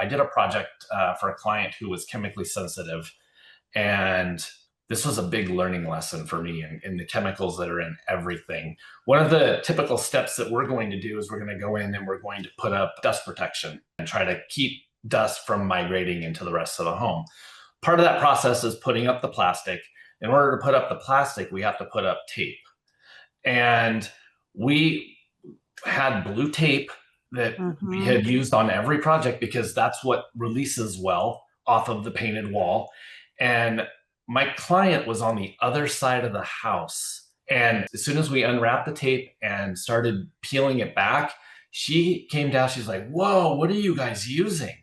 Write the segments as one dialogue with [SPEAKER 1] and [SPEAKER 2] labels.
[SPEAKER 1] I did a project for a client who was chemically sensitive, and this was a big learning lesson for me in the chemicals that are in everything. One of the typical steps that we're going to do is we're going to go in and we're going to put up dust protection and try to keep dust from migrating into the rest of the home. Part of that process is putting up the plastic. In order to put up the plastic, we have to put up tape. And we had blue tape that we had used on every project because that's what releases well off of the painted wall. And my client was on the other side of the house. And as soon as we unwrapped the tape and started peeling it back, she came down, she's like, "Whoa, what are you guys using?"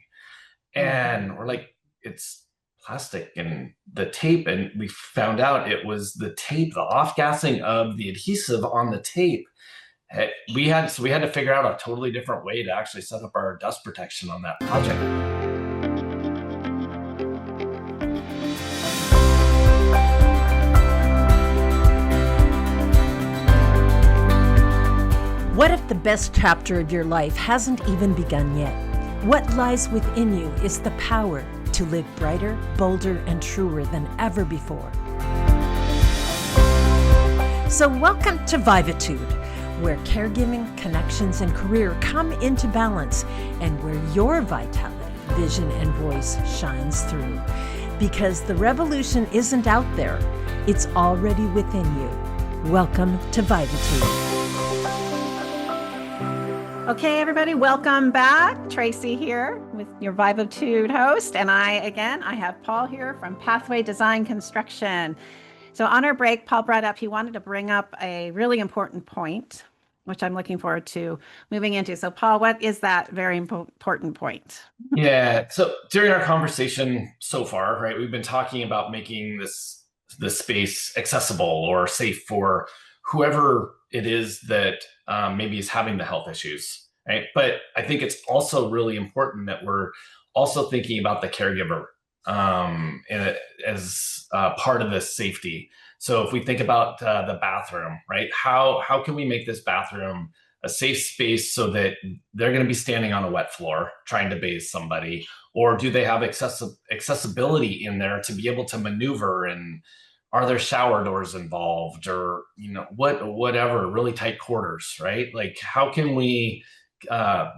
[SPEAKER 1] And we're like, "It's plastic and the tape." And we found out it was the tape, the off-gassing of the adhesive on the tape. We had to figure out a totally different way to actually set up our dust protection on that project.
[SPEAKER 2] What if the best chapter of your life hasn't even begun yet? What lies within you is the power to live brighter, bolder, and truer than ever before. So welcome to Vivatude, where caregiving, connections, and career come into balance, and where your vitality, vision, and voice shines through. Because the revolution isn't out there, it's already within you. Welcome to Vivatude.
[SPEAKER 3] Okay, everybody, welcome back. Tracy here with your Vivatude host. And I have Paul here from Pathway Design Construction. So on our break, Paul brought up, he wanted to bring up a really important point, which I'm looking forward to moving into. So Paul, what is that very important point?
[SPEAKER 1] Yeah, so during our conversation so far, right, we've been talking about making this space accessible or safe for whoever it is that maybe is having the health issues, right? But I think it's also really important that we're also thinking about the caregiver as part of this safety. So if we think about the bathroom, right? How can we make this bathroom a safe space so that they're going to be standing on a wet floor trying to bathe somebody, or do they have accessibility in there to be able to maneuver, and are there shower doors involved, or whatever, really tight quarters, right? Like, how can we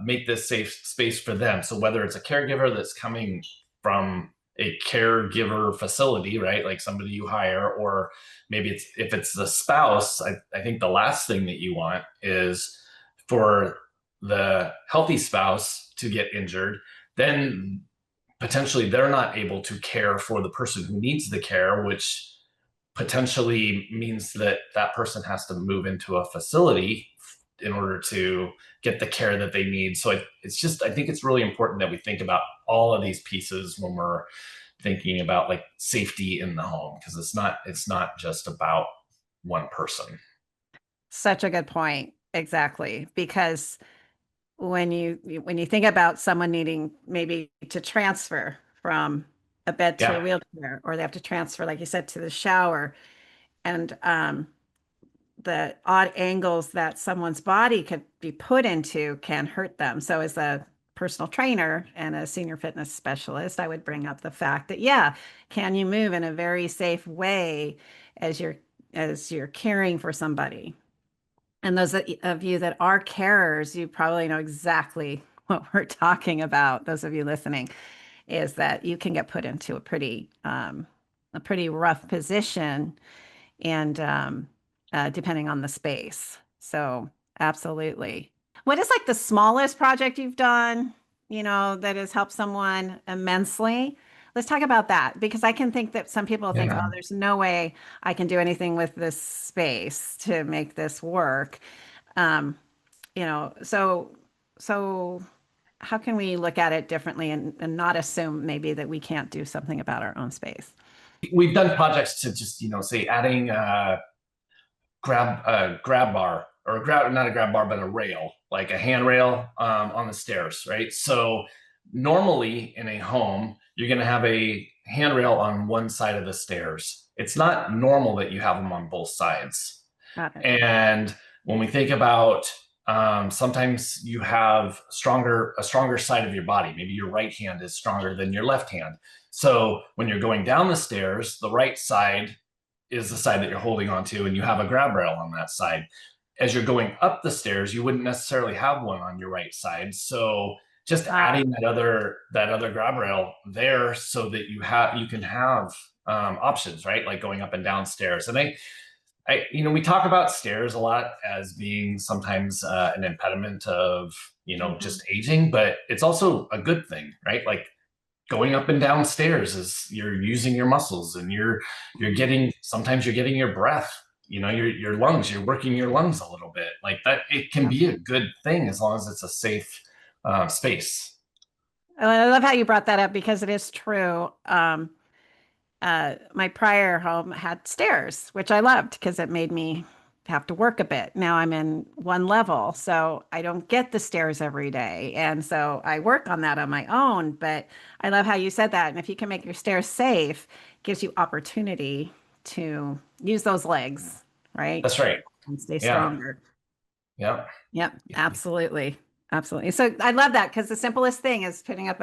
[SPEAKER 1] make this safe space for them? So whether it's a caregiver that's coming from a caregiver facility, right, like somebody you hire, or maybe if it's the spouse, I think the last thing that you want is for the healthy spouse to get injured, then potentially they're not able to care for the person who needs the care, which potentially means that that person has to move into a facility in order to get the care that they need. So I think it's really important that we think about all of these pieces when we're thinking about like safety in the home, because it's not just about one person.
[SPEAKER 3] Such a good point. Exactly. Because when you think about someone needing maybe to transfer from a bed to a wheelchair, or they have to transfer, like you said, to the shower, and the odd angles that someone's body could be put into can hurt them. So as a personal trainer and a senior fitness specialist, I would bring up the fact that, can you move in a very safe way as you're caring for somebody? And those of you that are carers, you probably know exactly what we're talking about. Those of you listening, is that you can get put into a pretty rough position, and depending on the space. So absolutely. What is like the smallest project you've done, that has helped someone immensely? Let's talk about that, because I can think that some people think, oh, there's no way I can do anything with this space to make this work. So how can we look at it differently and not assume maybe that we can't do something about our own space?
[SPEAKER 1] We've done projects to just, say adding grab bar, or not a grab bar, but a rail, like a handrail on the stairs, right? So normally in a home, you're going to have a handrail on one side of the stairs. It's not normal that you have them on both sides. And when we think about Sometimes you have a stronger side of your body. Maybe your right hand is stronger than your left hand. So when you're going down the stairs, the right side is the side that you're holding onto, and you have a grab rail on that side. As you're going up the stairs, you wouldn't necessarily have one on your right side. So just adding that other grab rail there so that you can have options, right? Like going up and down stairs. And we talk about stairs a lot as being sometimes an impediment of, just aging, but it's also a good thing, right? Like going up and down stairs is you're using your muscles, and sometimes you're getting your breath, your lungs, you're working your lungs a little bit like that. It can be a good thing as long as it's a safe space.
[SPEAKER 3] I love how you brought that up because it is true. My prior home had stairs, which I loved because it made me have to work a bit. Now I'm in one level, so I don't get the stairs every day. And so I work on that on my own. But I love how you said that. And if you can make your stairs safe, it gives you opportunity to use those legs, right?
[SPEAKER 1] That's right.
[SPEAKER 3] And stay
[SPEAKER 1] Yeah.
[SPEAKER 3] stronger.
[SPEAKER 1] Yeah.
[SPEAKER 3] Yep, absolutely. Absolutely. So I love that because the simplest thing is putting up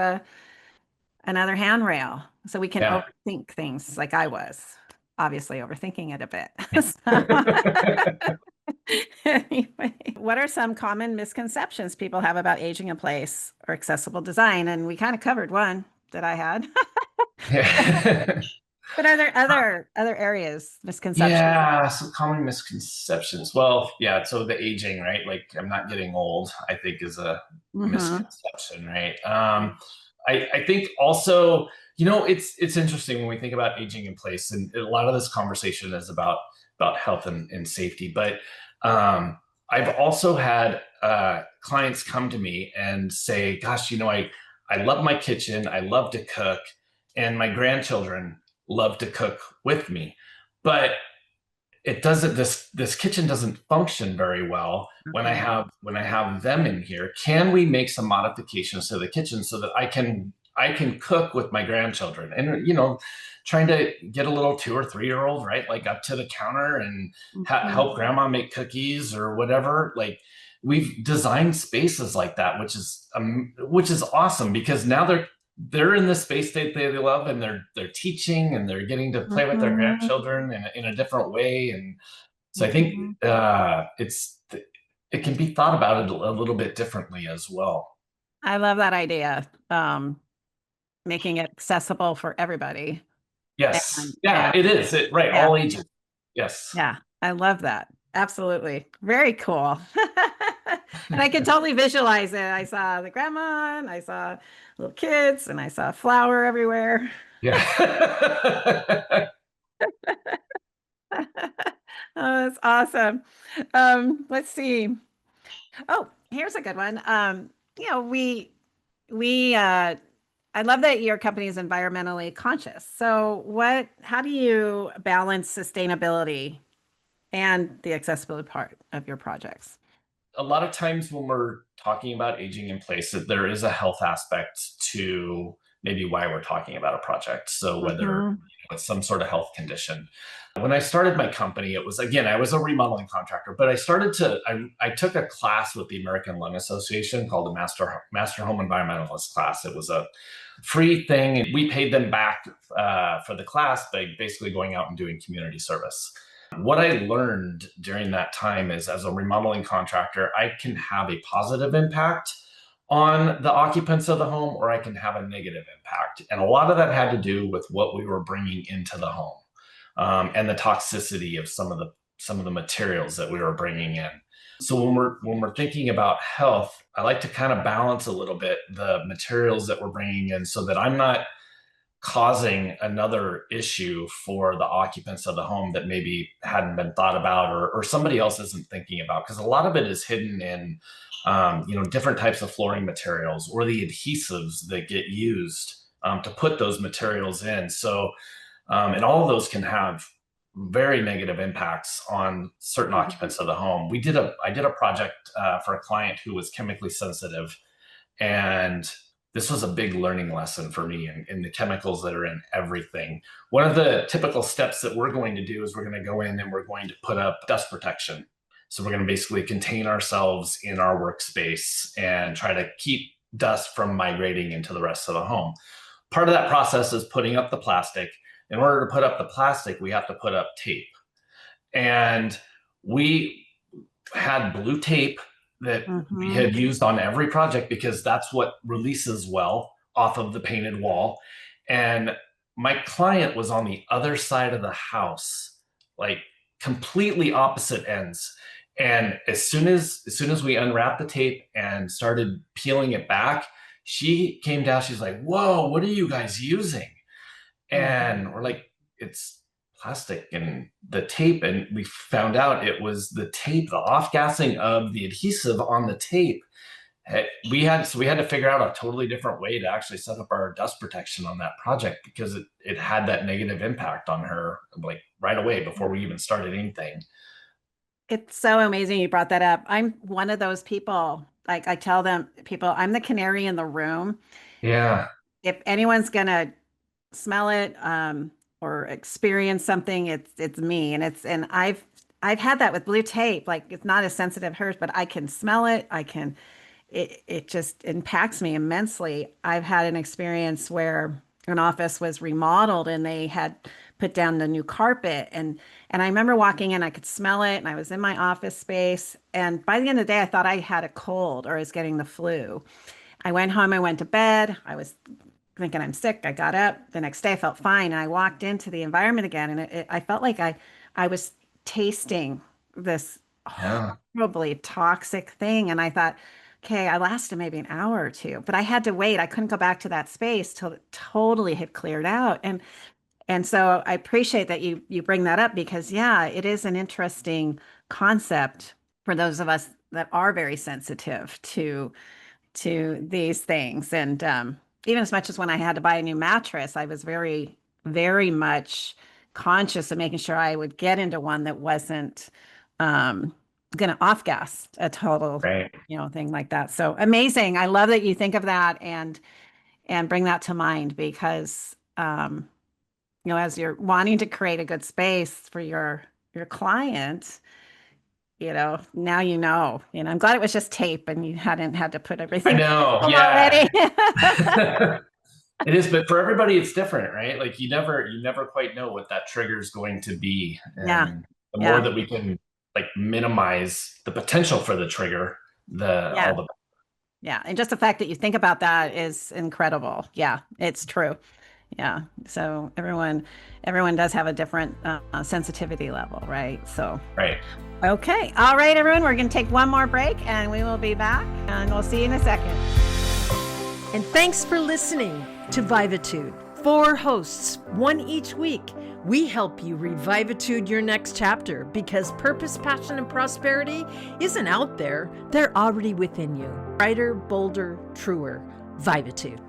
[SPEAKER 3] another handrail so we can overthink things like I was obviously overthinking it a bit. Anyway, what are some common misconceptions people have about aging in place or accessible design? And we kind of covered one that I had. But are there other areas, misconceptions?
[SPEAKER 1] Yeah, some common misconceptions. Well, yeah, so the aging, right? Like I'm not getting old, I think is a misconception, right? I think also, it's interesting when we think about aging in place, and a lot of this conversation is about health and safety. But I've also had clients come to me and say, "Gosh, I love my kitchen. I love to cook, and my grandchildren love to cook with me, but it doesn't. This kitchen doesn't function very well when I have them in here. Can we make some modifications to the kitchen so that I can cook with my grandchildren?" And trying to get a little 2 or 3-year-old, right, like up to the counter and help grandma make cookies or whatever. Like we've designed spaces like that, which is awesome because now they're in the space they love, and they're teaching, and they're getting to play with their grandchildren in a different way. And so I think it can be thought about a little bit differently as well.
[SPEAKER 3] I love that idea. Making it accessible for everybody.
[SPEAKER 1] Yes. Yeah, it is. Right.
[SPEAKER 3] Yeah.
[SPEAKER 1] All ages. Yes.
[SPEAKER 3] Yeah. I love that. Absolutely. Very cool. And I can totally visualize it. I saw the grandma, and I saw little kids, and I saw flour everywhere.
[SPEAKER 1] Yeah.
[SPEAKER 3] Oh, that's awesome. Let's see. Oh, here's a good one. I love that your company is environmentally conscious. So how do you balance sustainability and the accessibility part of your projects?
[SPEAKER 1] A lot of times when we're talking about aging in place, that there is a health aspect to maybe why we're talking about a project. So whether it's some sort of health condition. When I started my company, it was, again, I was a remodeling contractor, but I took a class with the American Lung Association called the Master Home Environmentalist class. It was a free thing, and we paid them back for the class by basically going out and doing community service. What I learned during that time is, as a remodeling contractor, I can have a positive impact on the occupants of the home, or I can have a negative impact. And a lot of that had to do with what we were bringing into the home, and the toxicity of some of the materials that we were bringing in. So when we're thinking about health, I like to kind of balance a little bit the materials that we're bringing in so that I'm not causing another issue for the occupants of the home that maybe hadn't been thought about, or somebody else isn't thinking about, because a lot of it is hidden in different types of flooring materials or the adhesives that get used to put those materials in. So and all of those can have very negative impacts on certain occupants of the home. I did a project for a client who was chemically sensitive, and this was a big learning lesson for me in the chemicals that are in everything. One of the typical steps that we're going to do is we're going to go in and we're going to put up dust protection. So we're going to basically contain ourselves in our workspace and try to keep dust from migrating into the rest of the home. Part of that process is putting up the plastic. In order to put up the plastic, we have to put up tape. And we had blue tape that we had used on every project because that's what releases well off of the painted wall. And my client was on the other side of the house, like completely opposite ends. And as soon as we unwrapped the tape and started peeling it back, she came down, she's like, "Whoa, what are you guys using?" And we're like, "It's plastic and the tape." And we found out it was the tape, the off-gassing of the adhesive on the tape. We had to figure out a totally different way to actually set up our dust protection on that project because it had that negative impact on her like right away before we even started anything.
[SPEAKER 3] It's so amazing you brought that up. I'm one of those people, like I tell people, I'm the canary in the room.
[SPEAKER 1] Yeah.
[SPEAKER 3] If anyone's gonna smell it or experience something, it's me. And I've had that with blue tape. Like it's not as sensitive as hers, but I can smell it. It just impacts me immensely. I've had an experience where an office was remodeled and they had put down the new carpet and I remember walking in, I could smell it and I was in my office space. And by the end of the day, I thought I had a cold or I was getting the flu. I went home, I went to bed. I was thinking I'm sick. I got up the next day, I felt fine. And I walked into the environment again and I felt like I was tasting this horribly toxic thing. And I thought, okay, I lasted maybe an hour or two, but I had to wait. I couldn't go back to that space till it totally had cleared out. And so I appreciate that you bring that up because yeah, it is an interesting concept for those of us that are very sensitive to these things. And even as much as when I had to buy a new mattress, I was very, very much conscious of making sure I would get into one that wasn't going to off gas a total,
[SPEAKER 1] Right.
[SPEAKER 3] Thing like that. So amazing. I love that you think of that and bring that to mind because as you're wanting to create a good space for your client, now I'm glad it was just tape and you hadn't had to put
[SPEAKER 1] I
[SPEAKER 3] everything
[SPEAKER 1] know.
[SPEAKER 3] already.
[SPEAKER 1] It is, but for everybody it's different, right? Like you never quite know what that trigger is going to be. And
[SPEAKER 3] Yeah.
[SPEAKER 1] the more that we can like minimize the potential for the trigger, all the
[SPEAKER 3] Yeah. And just the fact that you think about that is incredible. Yeah, it's true. Yeah. So everyone does have a different sensitivity level, right? So,
[SPEAKER 1] right.
[SPEAKER 3] Okay. All right, everyone, we're going to take one more break and we will be back and we'll see you in a second.
[SPEAKER 2] And thanks for listening to Vivatude. 4 hosts, 1 each week. We help you revivitude your next chapter because purpose, passion, and prosperity isn't out there. They're already within you. Brighter, bolder, truer. Vivatude.